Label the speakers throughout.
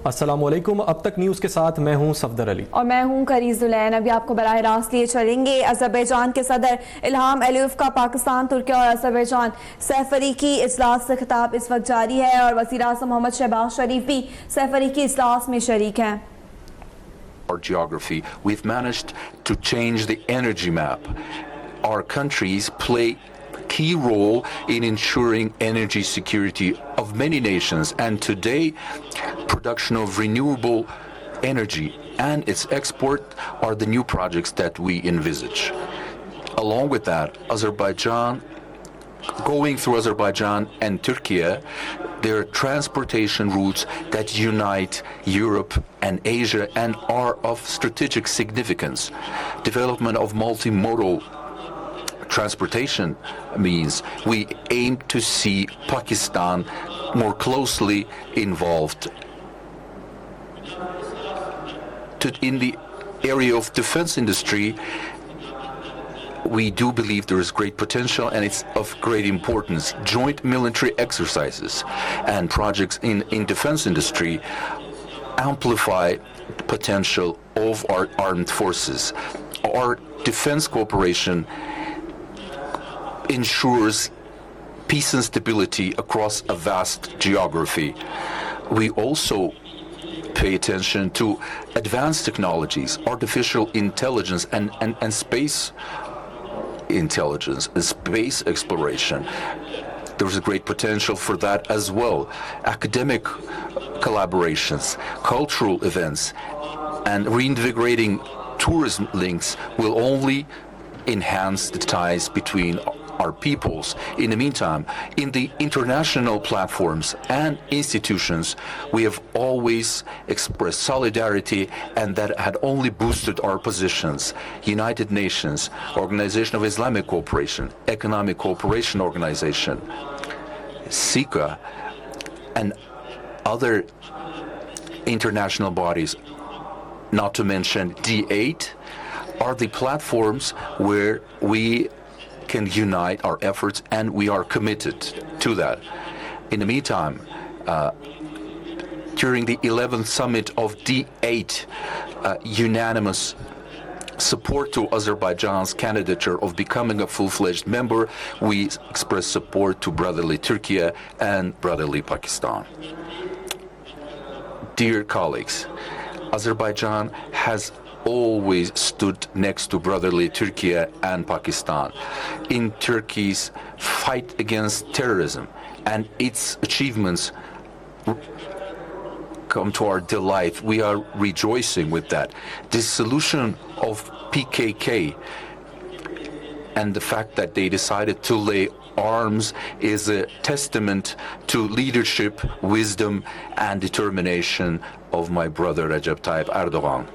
Speaker 1: अस्सलामुअलैकुम। अब तक न्यूज़ के साथ मैं हूं सफदर अली
Speaker 2: और मैं हूं करीज दुलैन। अभी आपको बराह रास्त लिए चलेंगे। अज़रबैजान के सदर इल्हाम अलीयव का पाकिस्तान, तुर्किया और अज़रबैजान सैफरीकी इजलास से खिताब इस वक्त जारी है और वज़ीर आज़म मोहम्मद शहबाज शरीफ भी सैफरीकी इजलास में शरीक हैं।
Speaker 3: Our geography, we've managed to change the energy map. Our countries play key role in ensuring energy security of many nations, and today production of renewable energy and its export are the new projects that we envisage. Along with that, going through Azerbaijan and Turkey, there are transportation routes that unite Europe and Asia and are of strategic significance. Development of multimodal transportation means we aim to see Pakistan more closely involved in the area of defense industry. We do believe there is great potential and it's of great importance. Joint military exercises and projects in defense industry amplify the potential of our armed forces. Our defense cooperation ensures peace and stability across a vast geography. We also pay attention to advanced technologies, artificial intelligence and space intelligence and space exploration. There's a great potential for that as well. Academic collaborations, cultural events, and reinvigorating tourism links will only enhance the ties between our peoples. In the meantime, in the international platforms and institutions, we have always expressed solidarity, and that had only boosted our positions. United Nations, Organization of Islamic Cooperation, Economic Cooperation Organization, SICA, and other international bodies, not to mention D8, are the platforms where we can unite our efforts, and we are committed to that. In the meantime, during the 11th summit of D8, unanimous support to Azerbaijan's candidature of becoming a full-fledged member, we express support to brotherly Turkey and brotherly Pakistan. Dear colleagues, Azerbaijan has always stood next to brotherly Turkey and Pakistan in Turkey's fight against terrorism, and its achievements come to our delight. We are rejoicing with that. The solution of PKK and the fact that they decided to lay arms is a testament to leadership, wisdom, and determination of my brother Recep Tayyip Erdogan.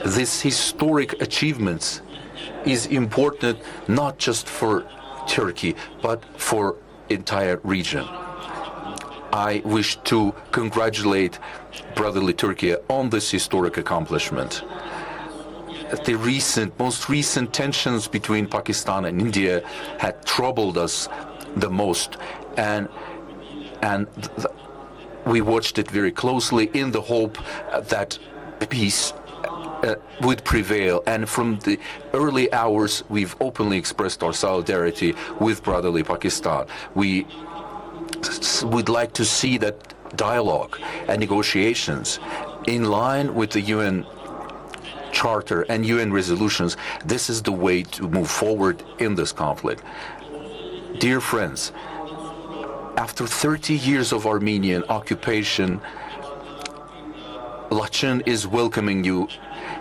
Speaker 3: This historic achievements is important not just for Turkey, but for entire region. I wish to congratulate brotherly Turkey on this historic accomplishment. The most recent tensions between Pakistan and India had troubled us the most, and we watched it very closely in the hope that peace would prevail, and from the early hours we've openly expressed our solidarity with brotherly Pakistan. We would like to see that dialogue and negotiations in line with the UN Charter and UN resolutions. This is the way to move forward in this conflict. Dear friends, after 30 years of Armenian occupation, Laçın is welcoming you,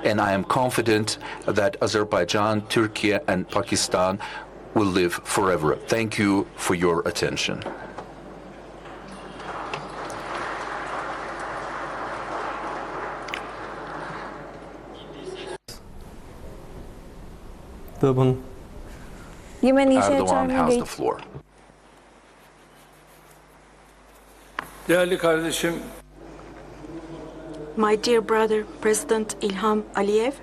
Speaker 3: and I am confident that Azerbaijan, Turkey, and Pakistan will live forever. Thank you for your attention. Erdogan has the floor.
Speaker 4: Değerli kardeşim,
Speaker 5: my dear brother, President Ilham Aliyev,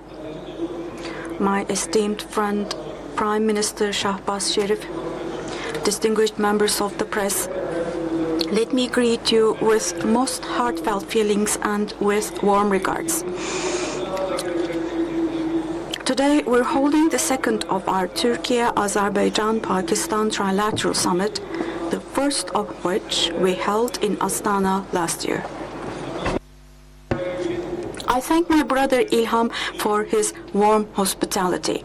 Speaker 5: my esteemed friend, Prime Minister Shahbaz Sharif, distinguished members of the press, Let me greet you with most heartfelt feelings and with warm regards. Today we're holding the second of our Turkey-Azerbaijan-Pakistan Trilateral Summit, the first of which we held in Astana last year. I thank my brother Ilham for his warm hospitality.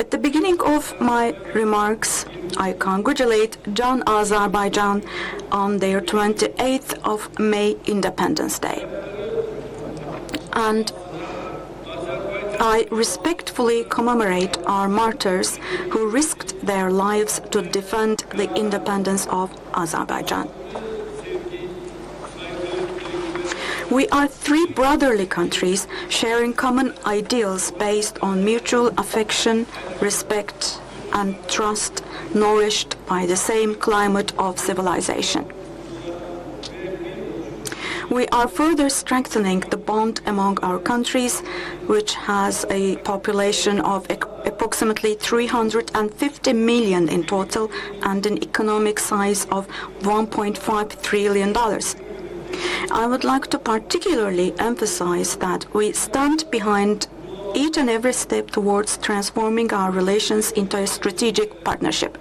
Speaker 5: At the beginning of my remarks, I congratulate Jan Azerbaijan on their 28th of May Independence Day. And I respectfully commemorate our martyrs who risked their lives to defend the independence of Azerbaijan. We are three brotherly countries sharing common ideals based on mutual affection, respect, and trust, nourished by the same climate of civilization. We are further strengthening the bond among our countries, which has a population of approximately 350 million in total and an economic size of $1.5 trillion. I would like to particularly emphasize that we stand behind each and every step towards transforming our relations into a strategic partnership.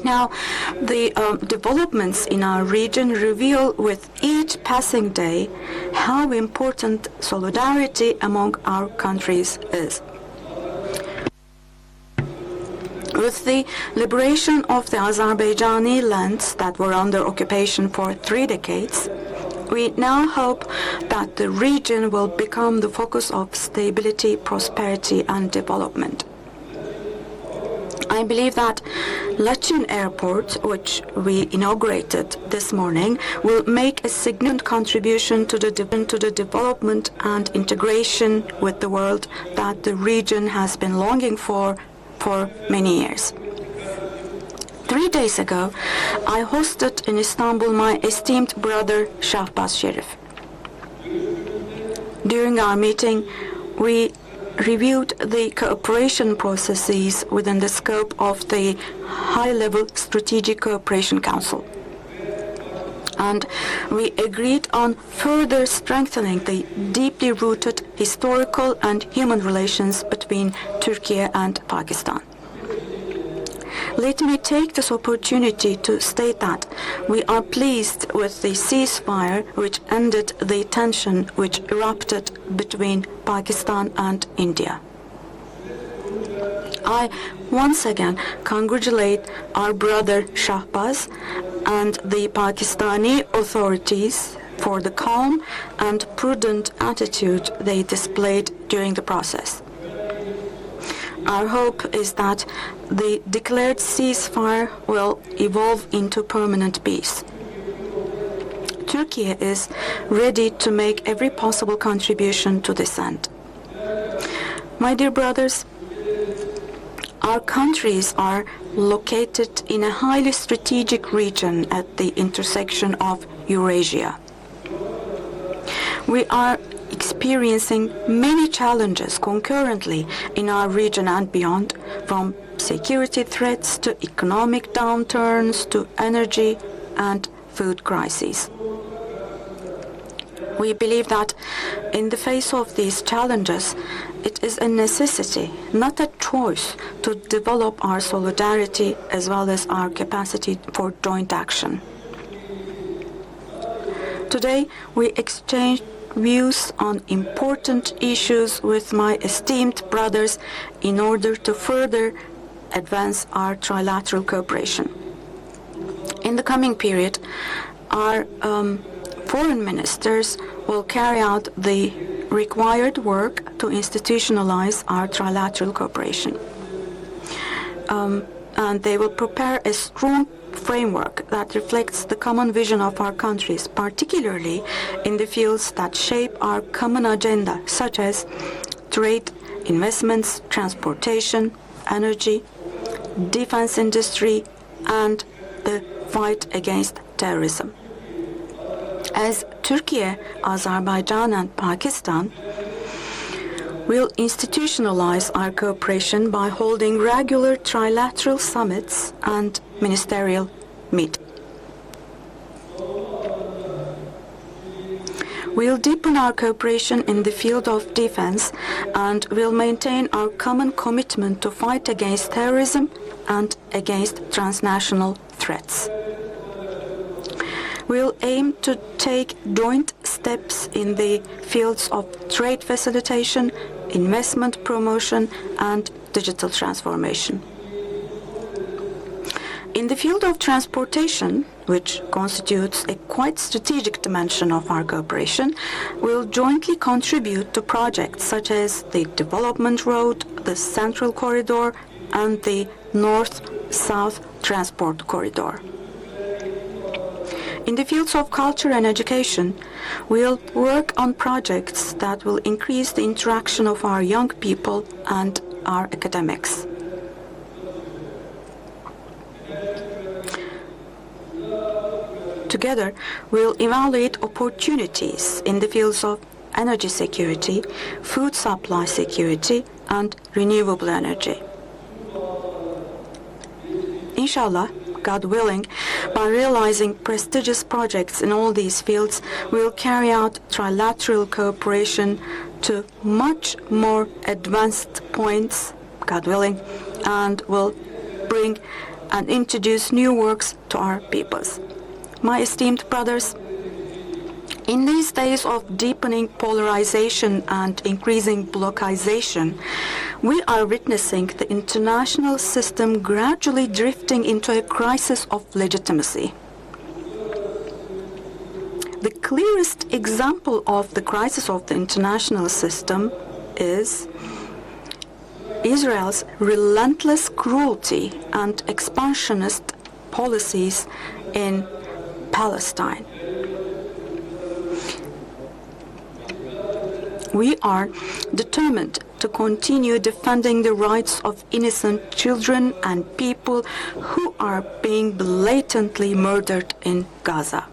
Speaker 5: Now, the developments in our region reveal with each passing day how important solidarity among our countries is. With the liberation of the Azerbaijani lands that were under occupation for 3 decades, we now hope that the region will become the focus of stability, prosperity, and development. I believe that Lachin Airport, which we inaugurated this morning, will make a significant contribution to the development and integration with the world that the region has been longing for many years. 3 days ago, I hosted in Istanbul my esteemed brother Shahbaz Sharif. During our meeting, we reviewed the cooperation processes within the scope of the High-Level Strategic Cooperation Council. And we agreed on further strengthening the deeply rooted historical and human relations between Turkey and Pakistan. Let me take this opportunity to state that we are pleased with the ceasefire which ended the tension which erupted between Pakistan and India. I once again congratulate our brother Shahbaz and the Pakistani authorities for the calm and prudent attitude they displayed during the process. Our hope is that the declared ceasefire will evolve into permanent peace. Turkey is ready to make every possible contribution to this end. My dear brothers, our countries are located in a highly strategic region at the intersection of Eurasia. We are experiencing many challenges concurrently in our region and beyond, from security threats to economic downturns to energy and food crises. We believe that in the face of these challenges, it is a necessity, not a choice, to develop our solidarity as well as our capacity for joint action. Today, we exchanged views on important issues with my esteemed brothers in order to further advance our trilateral cooperation. In the coming period, our foreign ministers will carry out the required work to institutionalize our trilateral cooperation. And they will prepare a strong framework that reflects the common vision of our countries, particularly in the fields that shape our common agenda, such as trade, investments, transportation, energy, defense industry, and the fight against terrorism. As Turkey, Azerbaijan, and Pakistan will institutionalize our cooperation by holding regular trilateral summits and ministerial meetings. We'll deepen our cooperation in the field of defense and will maintain our common commitment to fight against terrorism and against transnational threats. We'll aim to take joint steps in the fields of trade facilitation, investment promotion, and digital transformation. In the field of transportation, which constitutes a quite strategic dimension of our cooperation, we'll jointly contribute to projects such as the Development Road, the Central Corridor, and the North-South Transport Corridor. In the fields of culture and education, we'll work on projects that will increase the interaction of our young people and our academics. Together, we'll evaluate opportunities in the fields of energy security, food supply security, and renewable energy. Inshallah, God willing, by realizing prestigious projects in all these fields, we'll carry out trilateral cooperation to much more advanced points, God willing, and will bring and introduce new works to our peoples. My esteemed brothers, in these days of deepening polarization and increasing blockization, we are witnessing the international system gradually drifting into a crisis of legitimacy. The clearest example of the crisis of the international system is Israel's relentless cruelty and expansionist policies in Palestine. We are determined to continue defending the rights of innocent children and people who are being blatantly murdered in Gaza.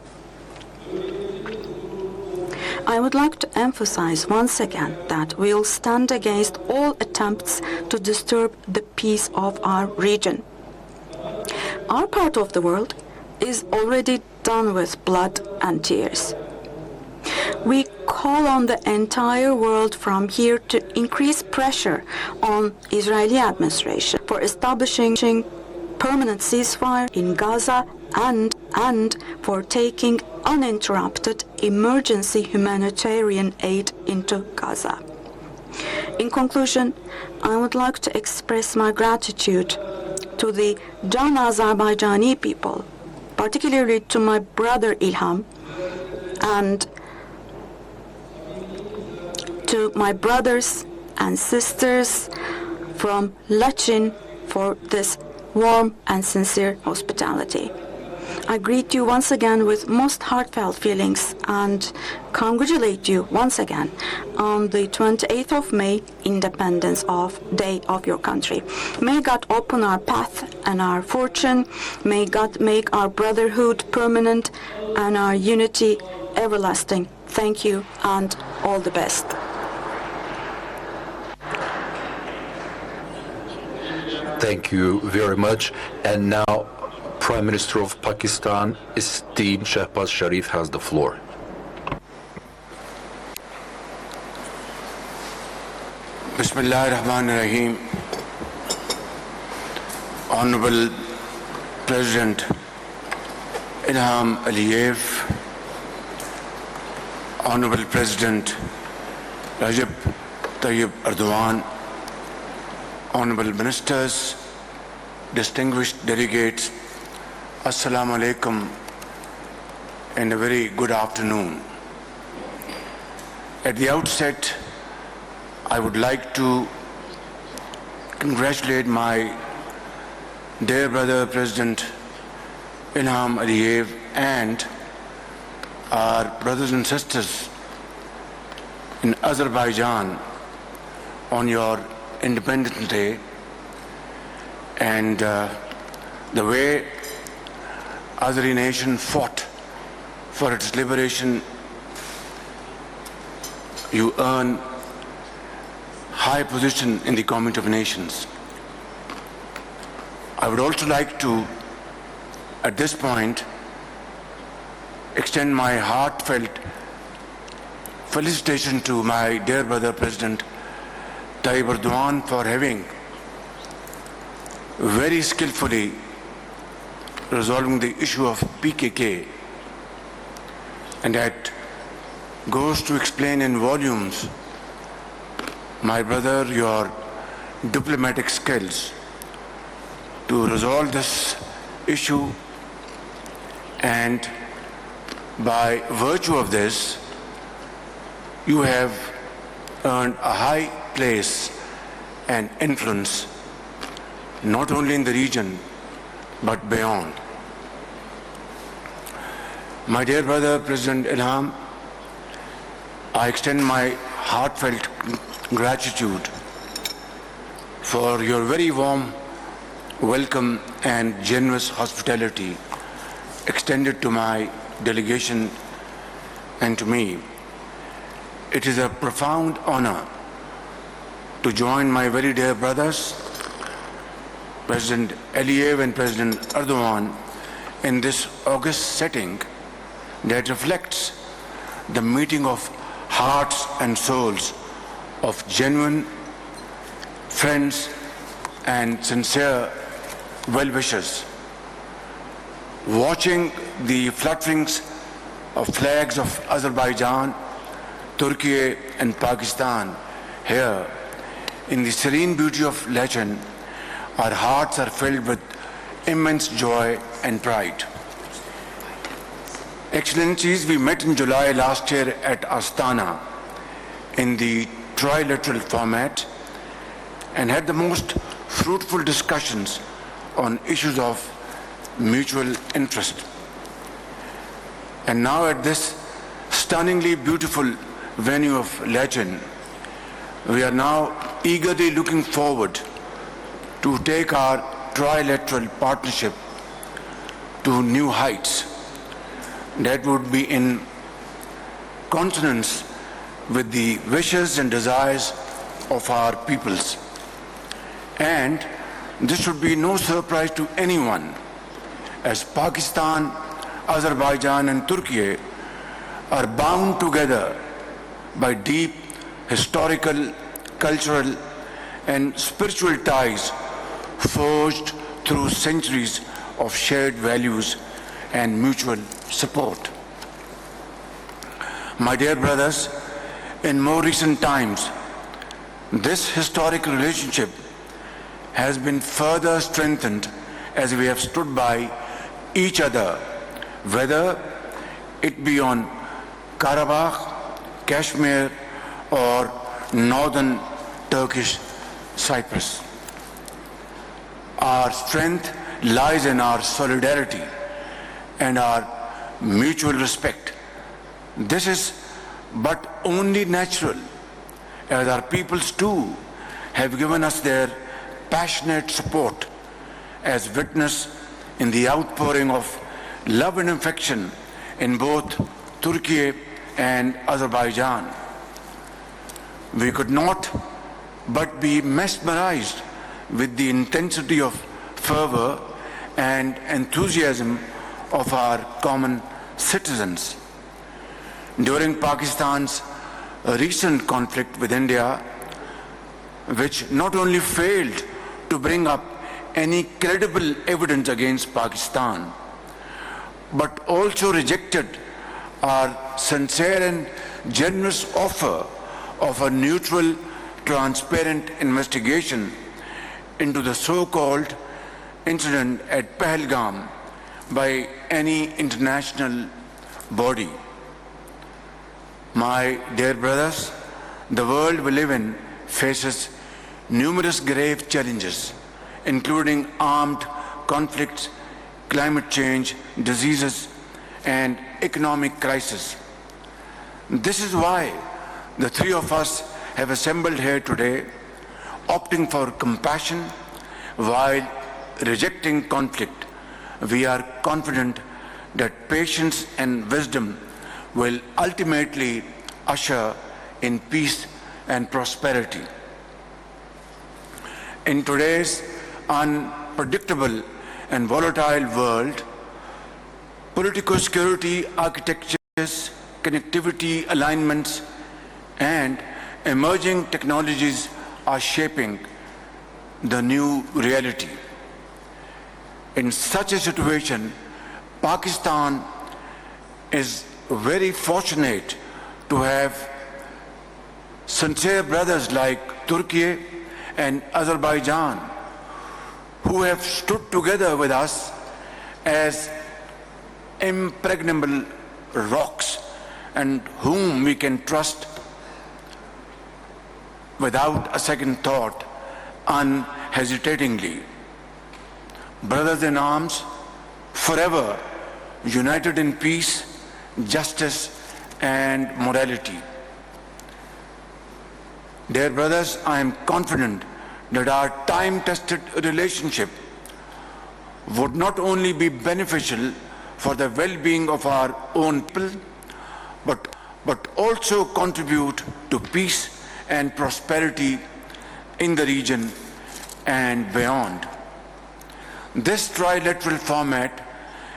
Speaker 5: I would like to emphasize once again that we'll stand against all attempts to disturb the peace of our region. Our part of the world is already done with blood and tears. We call on the entire world from here to increase pressure on Israeli administration for establishing permanent ceasefire in Gaza and for taking uninterrupted emergency humanitarian aid into Gaza. In conclusion, I would like to express my gratitude to the Jan Azerbaijani people, particularly to my brother Ilham, and to my brothers and sisters from Lachin for this warm and sincere hospitality. I greet you once again with most heartfelt feelings and congratulate you once again on the 28th of May, Independence Day of your country. May God open our path and our fortune. May God make our brotherhood permanent and our unity everlasting. Thank you and all the best.
Speaker 3: Thank you very much. And now, Prime Minister of Pakistan, esteemed Shehbaz Sharif, has the floor.
Speaker 4: Bismillah ar-Rahman ar-Rahim. Honorable President Ilham Aliyev, Honorable President Recep Tayyip Erdogan, Honorable Ministers, distinguished delegates, Assalamu alaikum and a very good afternoon. At the outset, I would like to congratulate my dear brother President Ilham Aliyev and our brothers and sisters in Azerbaijan on your Independence Day, and the way Azeri nation fought for its liberation. You earn high position in the Community of Nations. I would also like to, at this point, extend my heartfelt felicitations to my dear brother President Tayyip Erdogan for having very skillfully resolving the issue of PKK, and that goes to explain in volumes, my brother, your diplomatic skills to resolve this issue, and by virtue of this, you have earned a high place and influence not only in the region but beyond. My dear brother, President Ilham, I extend my heartfelt gratitude for your very warm welcome and generous hospitality extended to my delegation and to me. It is a profound honor to join my very dear brothers, President Aliyev and President Erdogan, in this august setting that reflects the meeting of hearts and souls of genuine friends and sincere well-wishers. Watching the flutterings of flags of Azerbaijan, Turkey and Pakistan here in the serene beauty of Lachen, our hearts are filled with immense joy and pride. Excellencies, we met in July last year at Astana in the trilateral format and had the most fruitful discussions on issues of mutual interest. And now at this stunningly beautiful venue of Lachen, we are now eagerly looking forward to take our trilateral partnership to new heights that would be in consonance with the wishes and desires of our peoples. And this should be no surprise to anyone, as Pakistan, Azerbaijan and Turkey are bound together by deep historical, cultural and spiritual ties forged through centuries of shared values and mutual support. My dear brothers, in more recent times, this historic relationship has been further strengthened as we have stood by each other, whether it be on Karabakh, Kashmir or northern Turkish Cyprus. Our strength lies in our solidarity and our mutual respect. This is but only natural, as our peoples too have given us their passionate support, as witnessed in the outpouring of love and affection in both Turkey and Azerbaijan. We could not but be mesmerized with the intensity of fervor and enthusiasm of our common citizens. During Pakistan's recent conflict with India, which not only failed to bring up any credible evidence against Pakistan, but also rejected our sincere and generous offer of a neutral, transparent investigation into the so-called incident at Pahalgam by any international body. My dear brothers, the world we live in faces numerous grave challenges, including armed conflicts, climate change, diseases, and economic crisis. This is why the three of us have assembled here today, opting for compassion while rejecting conflict. We are confident that patience and wisdom will ultimately usher in peace and prosperity. In today's unpredictable and volatile world, political security architectures, connectivity alignments, and emerging technologies are shaping the new reality. In such a situation, Pakistan is very fortunate to have sincere brothers like Turkey and Azerbaijan who have stood together with us as impregnable rocks and whom we can trust without a second thought, unhesitatingly. Brothers in arms, forever united in peace, justice, and morality. Dear brothers, I am confident that our time-tested relationship would not only be beneficial for the well-being of our own people, but also contribute to peace and prosperity in the region and beyond. This trilateral format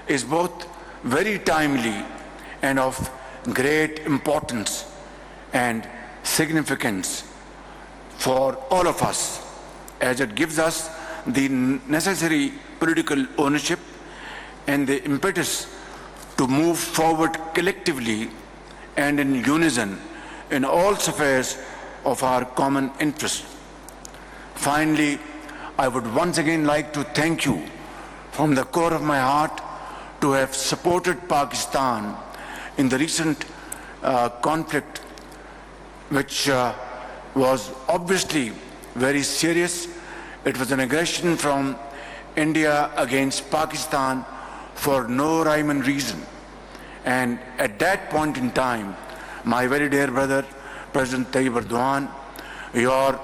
Speaker 4: is both very timely and of great importance and significance for all of us, as it gives us the necessary political ownership and the impetus to move forward collectively and in unison in all spheres of our common interest. Finally, I would once again like to thank you from the core of my heart to have supported Pakistan in the recent conflict, which was obviously very serious. It was an aggression from India against Pakistan for no rhyme and reason. And at that point in time, my very dear brother, President Tayyip Erdogan, your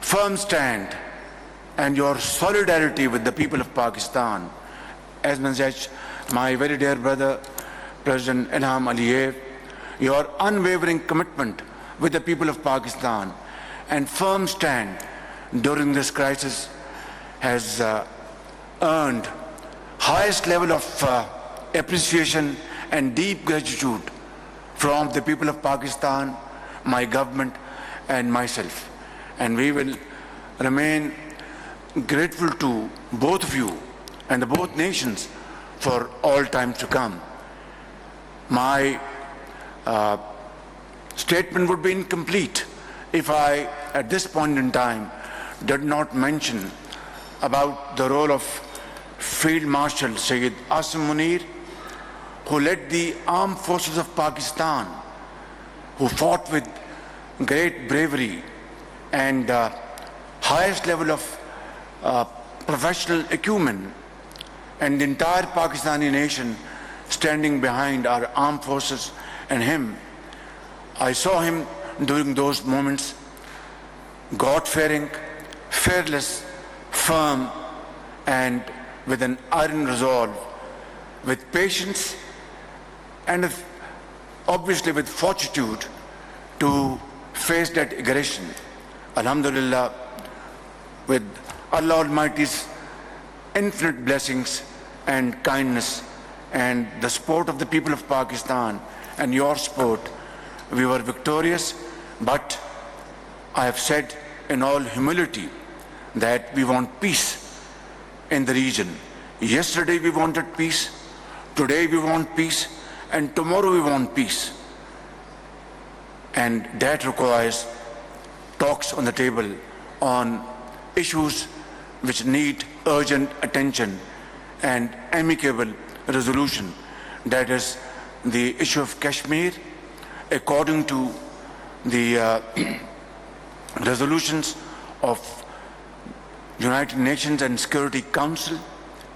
Speaker 4: firm stand and your solidarity with the people of Pakistan, as well as my very dear brother, President Ilham Aliyev, your unwavering commitment with the people of Pakistan and firm stand during this crisis has earned highest level of appreciation and deep gratitude from the people of Pakistan, my government, and myself. And we will remain grateful to both of you and the both nations for all time to come. My statement would be incomplete if I, at this point in time, did not mention about the role of Field Marshal Sayyid Asim Munir, who led the armed forces of Pakistan, who fought with great bravery and highest level of professional acumen, and the entire Pakistani nation standing behind our armed forces and him. I saw him during those moments, God-fearing, fearless, firm, and with an iron resolve, with patience, and obviously with fortitude to face that aggression. Alhamdulillah, with Allah Almighty's infinite blessings and kindness and the support of the people of Pakistan and your support, we were victorious. But I have said in all humility that we want peace in the region. Yesterday we wanted peace, today we want peace, and tomorrow we want peace. And that requires talks on the table on issues which need urgent attention and amicable resolution. That is the issue of Kashmir, according to the resolutions of United Nations and Security Council,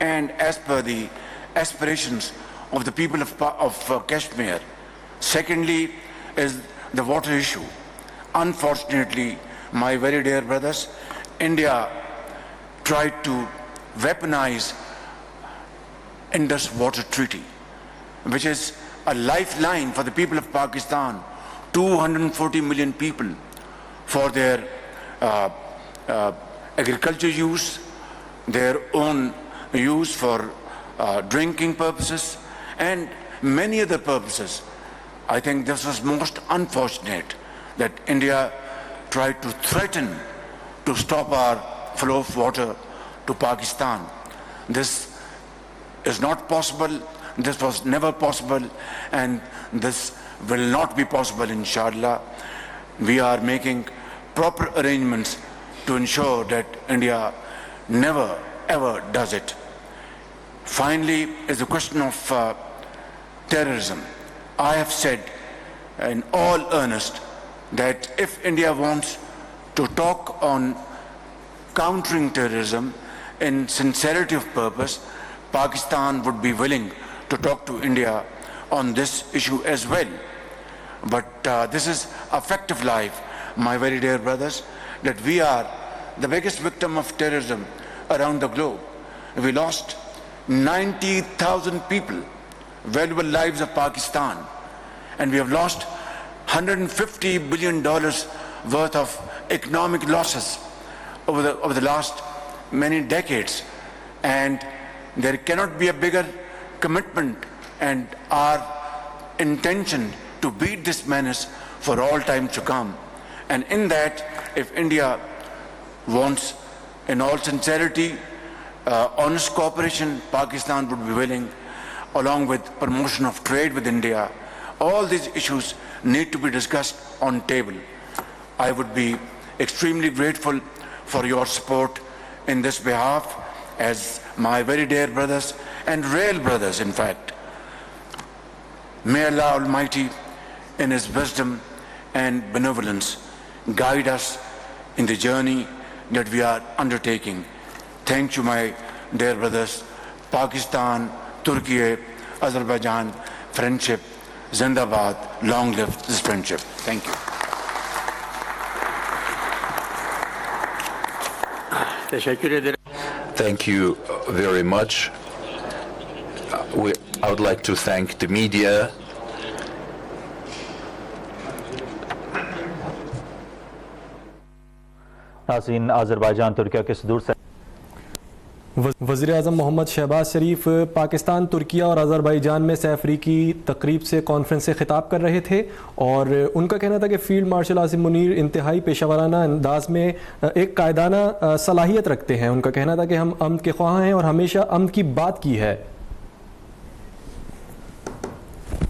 Speaker 4: and as per the aspirations of the people of Kashmir. Secondly is the water issue. Unfortunately, my very dear brothers, India tried to weaponize Indus Water Treaty, which is a lifeline for the people of Pakistan, 240 million people, for their agriculture use, their own use for drinking purposes, and many other purposes. I think this was most unfortunate that India tried to threaten to stop our flow of water to Pakistan. This is not possible, this was never possible, and this will not be possible, inshallah. We are making proper arrangements to ensure that India never ever does it. Finally, is the question of terrorism. I have said in all earnest that if India wants to talk on countering terrorism in sincerity of purpose, Pakistan would be willing to talk to India on this issue as well. But this is a fact of life, my very dear brothers, that we are the biggest victim of terrorism around the globe. We lost 90,000 people, valuable lives of Pakistan, and we have lost $150 billion worth of economic losses over the last many decades. And there cannot be a bigger commitment and our intention to beat this menace for all time to come. And in that, if India wants, in all sincerity, honest cooperation, Pakistan would be willing, along with promotion of trade with India. All these issues need to be discussed on table. I would be extremely grateful for your support in this behalf, as my very dear brothers and real brothers, in fact. May Allah Almighty, in His wisdom and benevolence, guide us in the journey that we are undertaking. Thank you, my dear brothers. Pakistan, Turkey, Azerbaijan, friendship, Zindabad, long live this friendship. Thank you.
Speaker 3: Thank you very much. I would like to thank the media.
Speaker 6: नाज़रीन, Azerbaijan Türkiye के सुदूर से
Speaker 1: वज़ीर आज़म मोहम्मद शहबाज शरीफ पाकिस्तान, तुर्किया और Azerbaijan में सैफरी की तकरीब से कॉन्फ्रेंस से ख़िताब कर रहे थे और उनका कहना था कि फ़ील्ड मार्शल आसिम मुनीर इंतहाई पेशावराना अंदाज में एक कायदाना सलाहियत रखते हैं। उनका कहना था कि हम अमन के ख्वाह हैं और हमेशा अमन की बात की है।